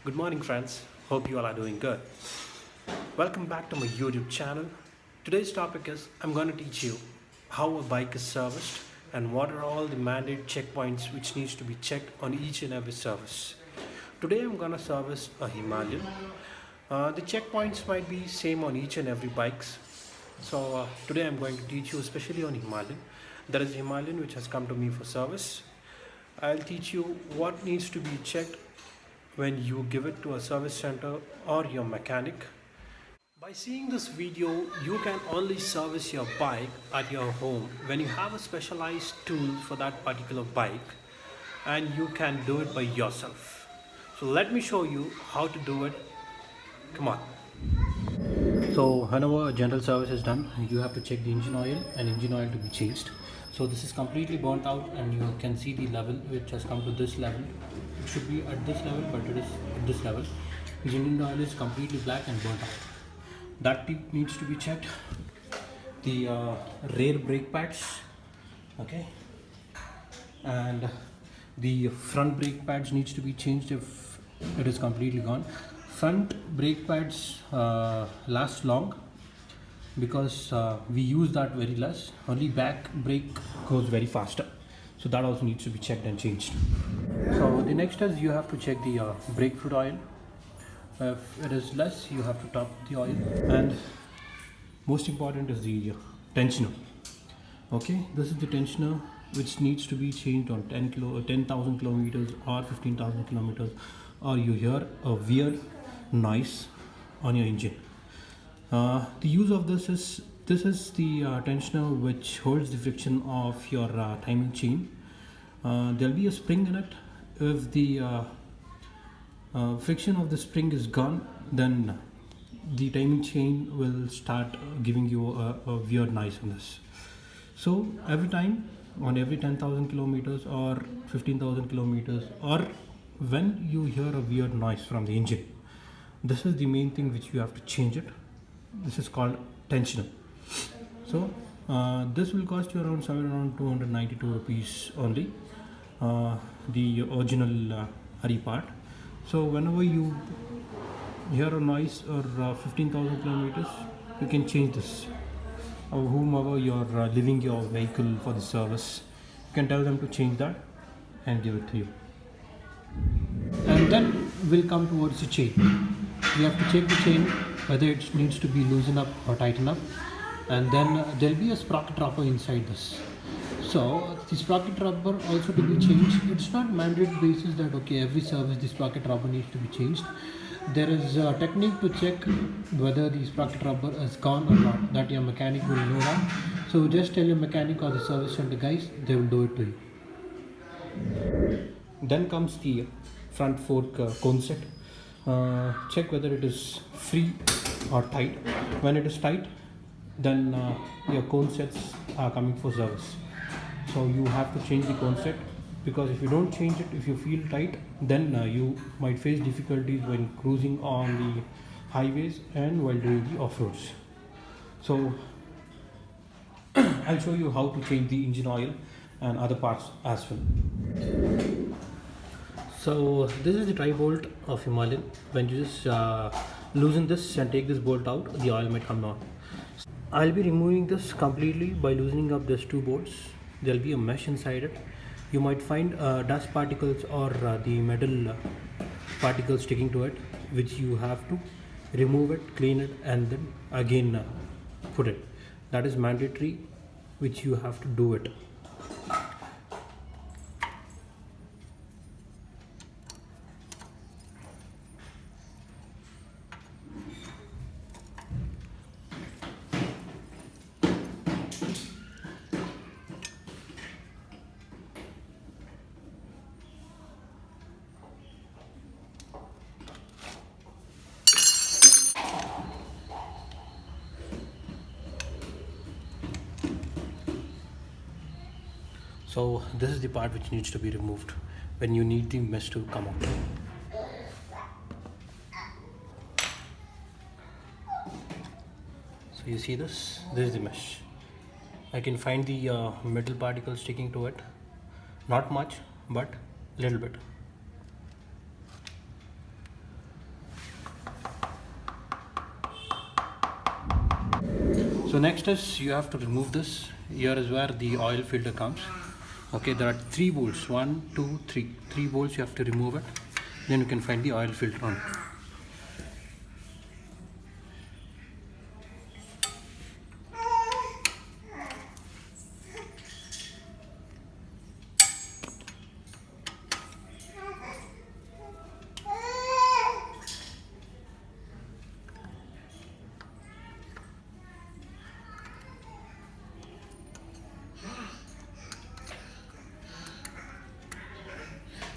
Good morning, friends. Hope you all are doing good. Welcome back to my YouTube channel. Today's topic is I'm going to teach you how a bike is serviced and what are all the mandate checkpoints which needs to be checked on each and every service. Today I'm going to service a Himalayan. The checkpoints might be same on each and every bikes. So today I'm going to teach you especially on Himalayan. There is a Himalayan which has come to me for service. I'll teach you what needs to be checked when you give it to a service center or your mechanic. By seeing this video, you can only service your bike at your home when you have a specialized tool for that particular bike and you can do it by yourself. So let me show you how to do it. Come on. So whenever a general service is done, you have to check the engine oil and engine oil to be changed. So this is completely burnt out and you can see the level which has come to this level. It should be at this level, but it is at this level. The engine oil is completely black and burnt out. That needs to be checked. The rear brake pads, okay, and the front brake pads needs to be changed if it is completely gone. Front brake pads last long because we use that very less. Only back brake goes very faster, so that also needs to be checked and changed. So the next is you have to check the brake fluid oil. If it is less, you have to top the oil, and most important is the tensioner. Okay, this is the tensioner which needs to be changed on 10,000 kilometers or 15,000 kilometers, or you hear a weird noise on your engine. The use of this is the tensioner which holds the friction of your timing chain. There'll be a spring in it. If the friction of the spring is gone, then the timing chain will start giving you a weird noise on this. So every time on every 10,000 kilometers or 15,000 kilometers, or when you hear a weird noise from the engine, this is the main thing which you have to change it. This is called tensioner. So this will cost you around 292 rupees only, the original Hari part. So whenever you hear a noise or 15,000 kilometers, you can change this. Or whomever you're leaving your vehicle for the service, you can tell them to change that and give it to you. And then we'll come towards the chain. You have to check the chain whether it needs to be loosened up or tightened up, and then there'll be a sprocket rubber inside this. So the sprocket rubber also to be changed. It's not mandate basis that okay, every service the sprocket rubber needs to be changed. There is a technique to check whether the sprocket rubber is gone or not, that your mechanic will know that. So just tell your mechanic or the service center guys, they will do it to you. Then comes the front fork cone set. Check whether it is free or tight. When it is tight, then your cone sets are coming for service. So you have to change the cone set, because if you don't change it, if you feel tight, then you might face difficulties when cruising on the highways and while doing the off-roads. So I'll show you how to change the engine oil and other parts as well. So this is the tri-bolt of Himalayan. When you just loosen this and take this bolt out, the oil might come down. I'll be removing this completely by loosening up these two bolts. There'll be a mesh inside it. You might find dust particles or the metal particles sticking to it, which you have to remove it, clean it, and then again put it. That is mandatory, which you have to do it. So this is the part which needs to be removed when you need the mesh to come out. So you see this is the mesh. I can find the metal particles sticking to it. Not much, but little bit. So next is you have to remove this. Here is where the oil filter comes. Okay, there are 3 bolts, 1, 2, 3. 3 bolts, you have to remove it. Then you can find the oil filter on it.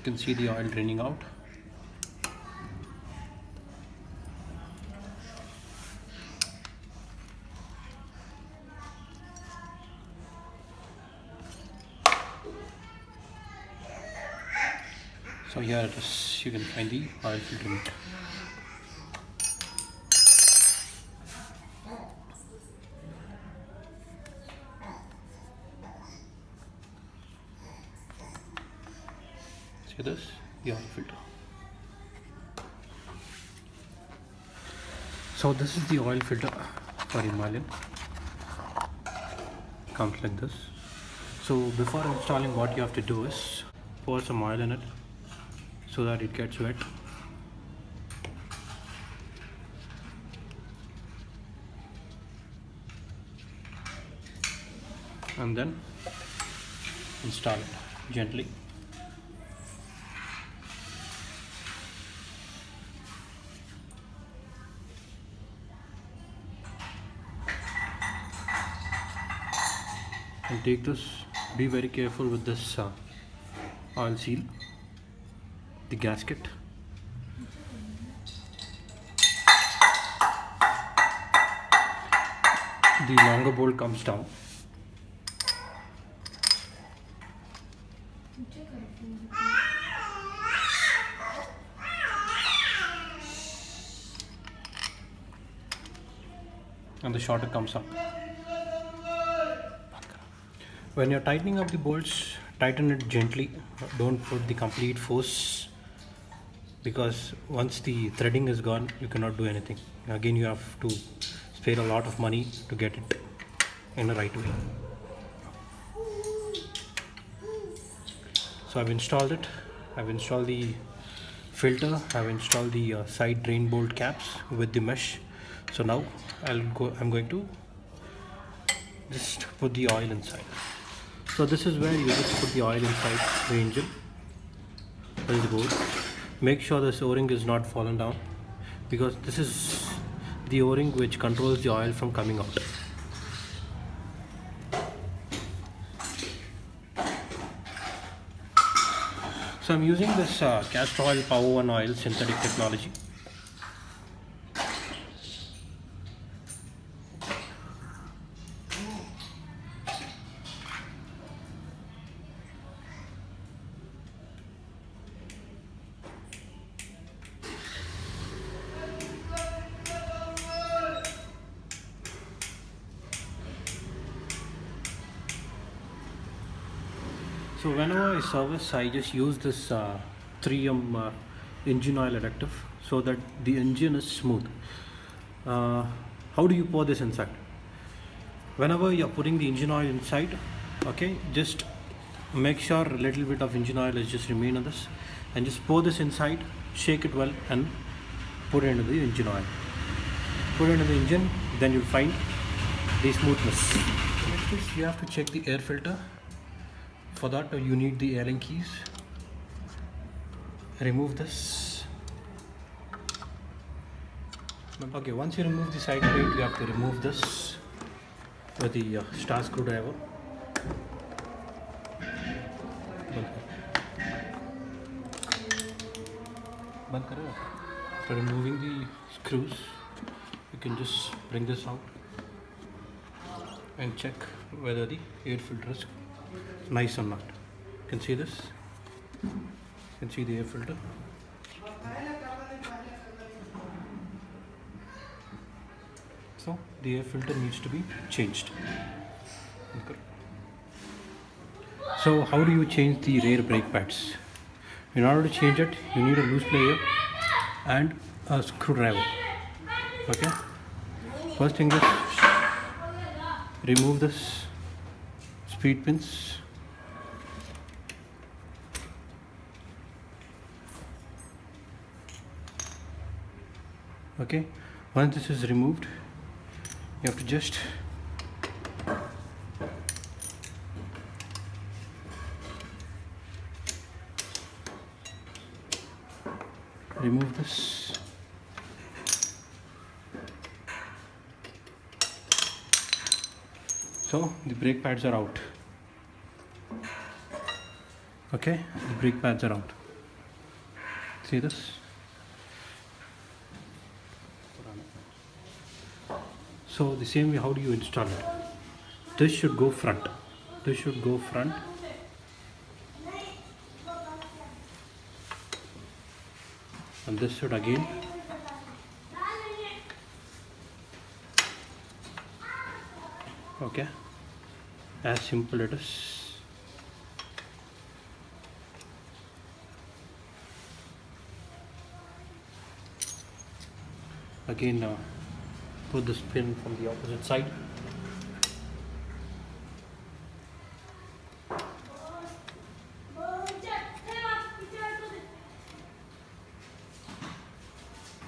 You can see the oil draining out. So here it is, you can find the oil filter. See this, the oil filter. So this is the oil filter for Himalayan. Comes like this. So before installing, what you have to do is pour some oil in it so that it gets wet. And then install it gently. And take this, be very careful with this oil seal, the gasket. The longer bolt comes down. And the shorter comes up. When you're tightening up the bolts, tighten it gently. Don't put the complete force, because once the threading is gone, you cannot do anything. Again, you have to spare a lot of money to get it in the right way. So I've installed it. I've installed the filter. I've installed the side drain bolt caps with the mesh. So now I'm going to just put the oil inside. So this is where you just put the oil inside the engine. There is the bolt. Make sure this O-ring is not fallen down, because this is the O-ring which controls the oil from coming out. So I'm using this castor oil Power One oil synthetic technology. So whenever I service, I just use this 3M engine oil additive so that the engine is smooth. How do you pour this inside? Whenever you're putting the engine oil inside, okay, just make sure a little bit of engine oil is just remain on this, and just pour this inside, shake it well, and put it into the engine oil. Put it into the engine, then you'll find the smoothness. Next is you have to check the air filter. For that you need the Allen keys. Remove this. Okay, once you remove the side plate, you have to remove this with the star screwdriver. After removing the screws, you can just bring this out and check whether the air filter is nice or not. You can see this. You can see the air filter. So the air filter needs to be changed. Okay. So how do you change the rear brake pads? In order to change it, you need a loose plier and a screwdriver. Okay. First thing is remove this speed pins. Okay, once this is removed, you have to just remove this. So the brake pads are out. Okay, the brake pads are out. See this? So the same way, how do you install it? This should go front. This should go front. And this should again. Okay, as simple it is. Again, put the pin from the opposite side.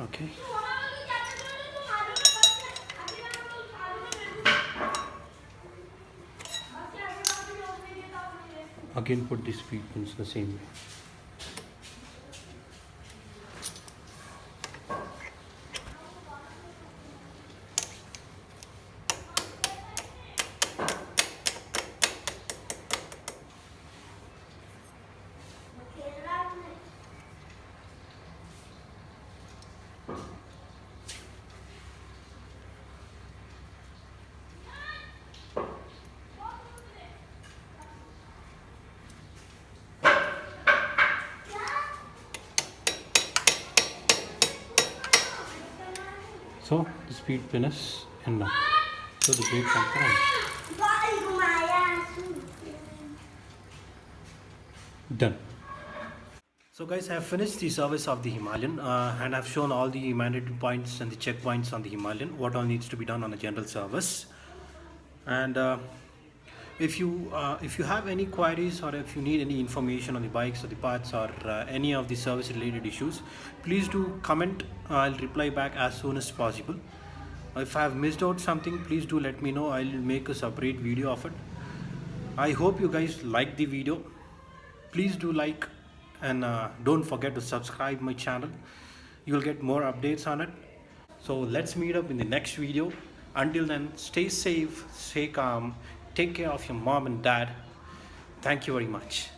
Okay. Again, put the speed pins the same way. So the speed pin is in now. So the brake pumps are on. Done. So guys, I have finished the service of the Himalayan and I've shown all the mandatory points and the checkpoints on the Himalayan, what all needs to be done on a general service. And if you have any queries or if you need any information on the bikes or the parts or any of the service related issues, please do comment. I'll reply back as soon as possible. If I have missed out something, please do let me know. I'll make a separate video of it. I hope you guys like the video. Please do like and don't forget to subscribe my channel. You'll get more updates on it. So let's meet up in the next video. Until then, stay safe, stay calm, take care of your mom and dad. Thank you very much.